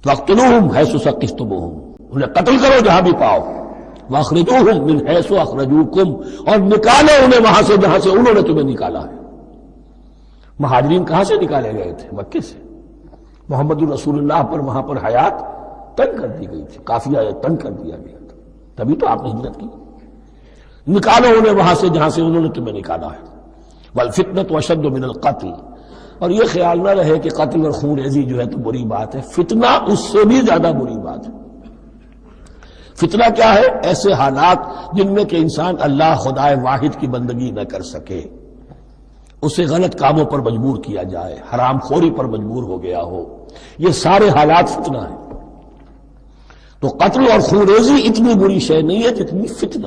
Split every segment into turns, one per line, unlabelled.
فاقتلوہم حیث ثقفتموہم، انہیں قتل کرو جہاں بھی پاؤ، واخرجوہم من حیث اخرجوکم، اور نکالو انہیں وہاں سے جہاں سے انہوں نے تمہیں نکالا ہے۔ مہاجرین کہاں سے نکالے گئے تھے؟ مکے سے۔ محمد الرسول اللہ پر وہاں پر حیات تنگ کر دی گئی تھی، کافی آیت تنگ کر دیا گیا تھا، تبھی تو آپ نے ہجرت کی۔ نکالو انہیں وہاں سے جہاں سے انہوں نے تمہیں نکالا ہے۔ والفتنة اشد من القتل، اور یہ خیال نہ رہے کہ قتل اور خون ریزی جو ہے تو بری بات ہے، فتنہ اس سے بھی زیادہ بری بات ہے۔ فتنہ کیا ہے؟ ایسے حالات جن میں کہ انسان اللہ خدائے واحد کی بندگی نہ کر سکے، اسے غلط کاموں پر مجبور کیا جائے، حرام خوری پر مجبور ہو گیا ہو، یہ سارے حالات فتنہ ہیں۔ تو قتل اور خون ریزی اتنی بری شے نہیں ہے جتنی فتنہ۔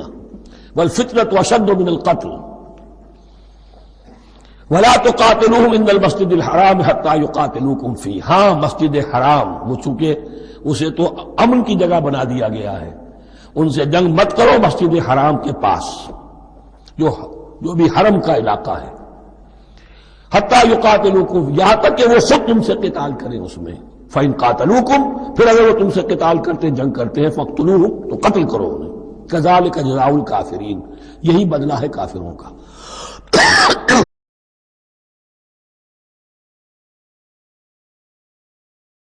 والفتنة اشد من القتل ولا تقاتلوهم عند المسجد الحرام حتى يقاتلوكم فيه، ہاں مسجد حرام وہ چونکہ اسے تو امن کی جگہ بنا دیا گیا ہے، ان سے جنگ مت کرو مسجد حرام کے پاس جو بھی حرم کا علاقہ ہے، حتى يقاتلوكم، یہاں تک کہ وہ خود تم سے قتال کریں اس میں۔ فإن قاتلوكم، پھر اگر وہ تم سے قتال کرتے جنگ کرتے ہیں، فاقتلوهم، تو قتل کرو انہیں۔ كذلك جزاء الكافرین، یہی بدلہ ہے کافروں کا۔